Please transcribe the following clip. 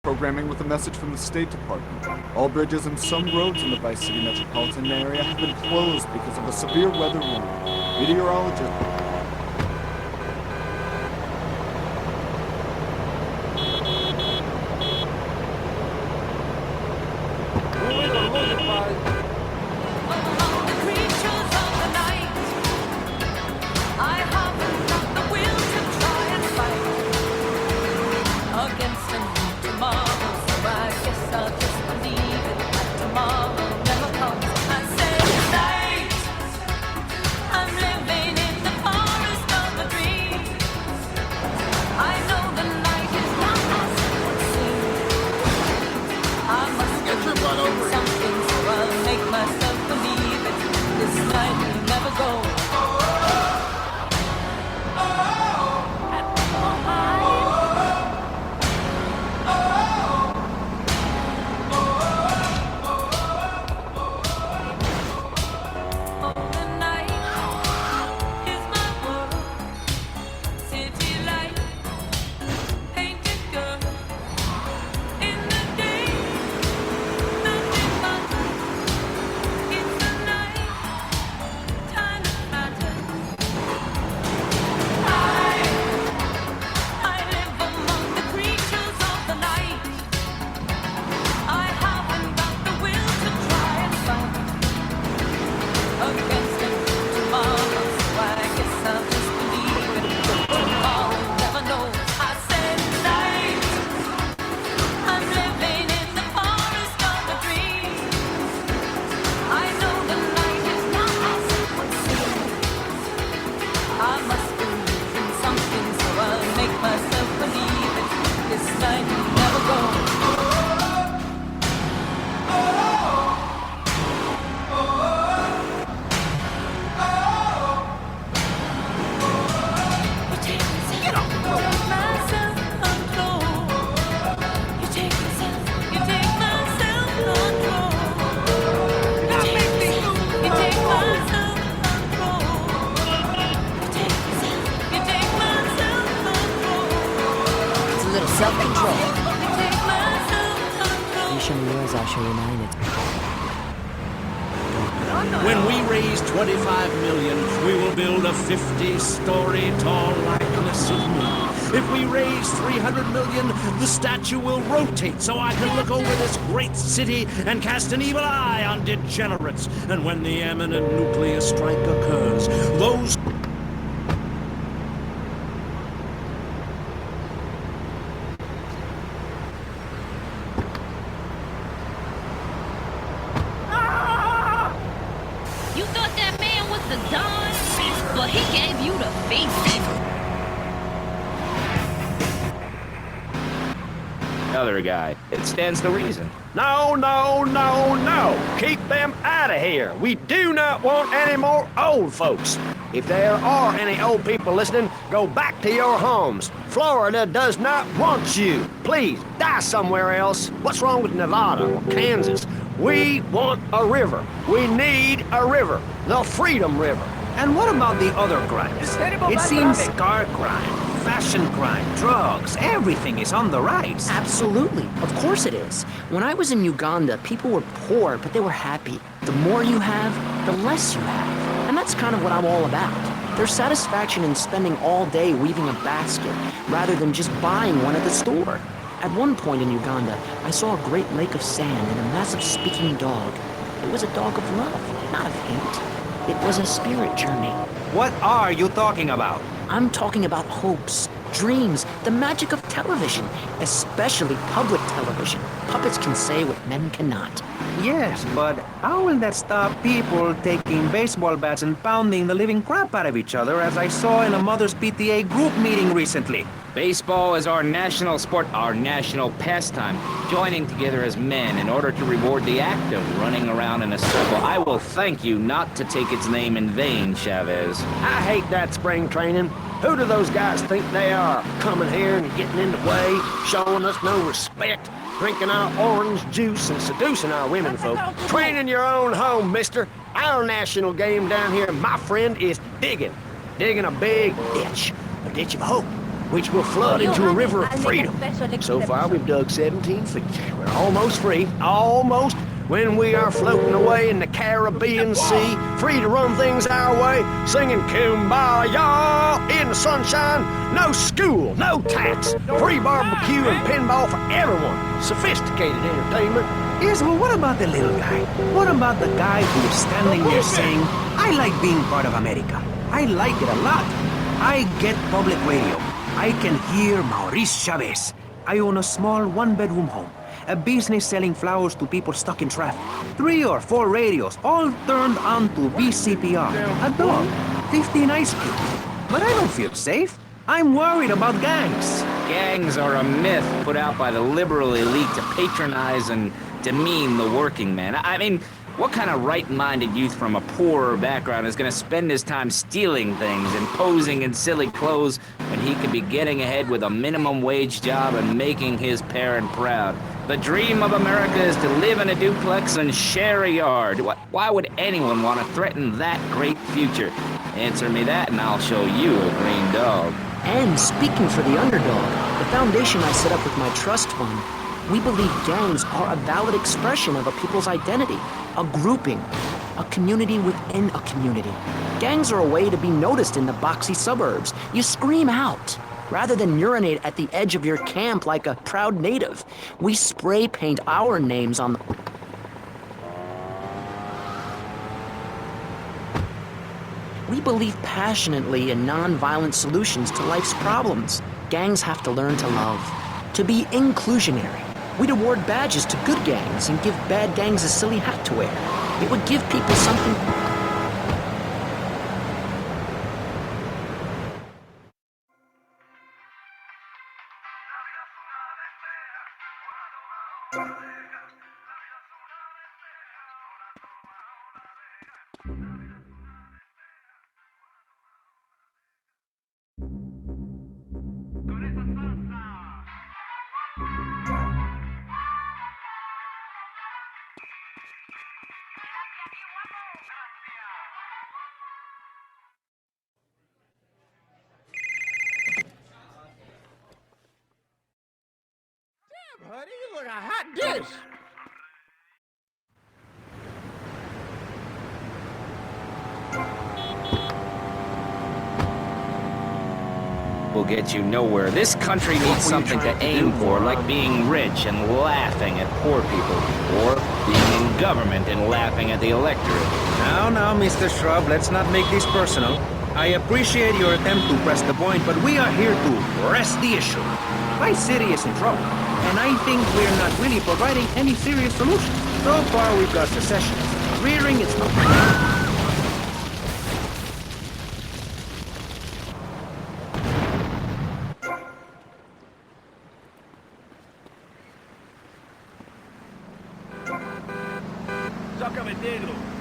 Programming with a message from the State Department. All bridges and some roads in the Vice City metropolitan area have been closed because of a severe weather warning. Meteorologists... Self-control. You show me yours, I'll show you mine. When we raise 25 million, we will build a 50-story tall likeness of me. If we raise 300 million, the statue will rotate so I can look over this great city and cast an evil eye on degenerates. And when the imminent nuclear strike occurs, those... But he gave you the face. Other guy. It stands to reason. No, no, no, no! Keep them out of here! We do not want any more old folks! If there are any old people listening, go back to your homes. Florida does not want you. Please, die somewhere else. What's wrong with Nevada or Kansas? We want a river. We need a river. The Freedom River. And what about the other crimes? It seems car crime, fashion crime, drugs, everything is on the rise. Absolutely. Of course it is. When I was in Uganda, people were poor, but they were happy. The more you have, the less you have. And that's kind of what I'm all about. There's satisfaction in spending all day weaving a basket, rather than just buying one at the store. At one point in Uganda, I saw a great lake of sand and a massive speaking dog. It was a dog of love, not of hate. It was a spirit journey. What are you talking about? I'm talking about hopes, dreams, the magic of television, especially public television. Puppets can say what men cannot. Yes, but how will that stop people taking baseball bats and pounding the living crap out of each other, as I saw in a Mother's PTA group meeting recently? Baseball is our national sport, our national pastime, joining together as men in order to reward the act of running around in a circle. I will thank you not to take its name in vain, Chavez. I hate that spring training. Who do those guys think they are, coming here and getting in the way, showing us no respect, drinking our orange juice and seducing our women folk? Train in your own home, mister. Our national game down here, my friend, is digging. Digging a big ditch. A ditch of hope. which will flood into a river of freedom. So far, we've dug 17 feet. We're almost free, almost. When we are floating away in the Caribbean Sea, free to run things our way, singing Kumbaya in the sunshine. No school, no tax, free barbecue and pinball for everyone. Sophisticated entertainment. Yes, well, what about the little guy? What about the guy who is standing there saying, I like being part of America. I like it a lot. I get public radio. I can hear Maurice Chavez. I own a small one-bedroom home. A business selling flowers to people stuck in traffic. 3 or 4 radios, all turned on to VCPR. A dog, 15 ice cubes. But I don't feel safe. I'm worried about gangs. Gangs are a myth put out by the liberal elite to patronize and demean the working man. I mean, what kind of right-minded youth from a poorer background is going to spend his time stealing things and posing in silly clothes when he could be getting ahead with a minimum wage job and making his parent proud? The dream of America is to live in a duplex and share a yard. Why would anyone want to threaten that great future? Answer me that and I'll show you a green dog. And speaking for the underdog, the foundation I set up with my trust fund, we believe gangs are a valid expression of a people's identity, a grouping, a community within a community. Gangs are a way to be noticed in the boxy suburbs. You scream out. Rather than urinate at the edge of your camp like a proud native, we spray paint our names on the... We believe passionately in non-violent solutions to life's problems. Gangs have to learn to love, to be inclusionary. We'd award badges to good gangs and give bad gangs a silly hat to wear. It would give people something... Buddy, you look a hot dish. Will get you nowhere. This country needs something to aim for, like being rich and laughing at poor people, or being in government and laughing at the electorate. Now, Mr. Shrub, let's not make this personal. I appreciate your attempt to press the point, but we are here to press the issue. My city is in trouble, and I think we're not really providing any serious solutions. So far, we've got secessionists rearing its ugly. Sácame negro.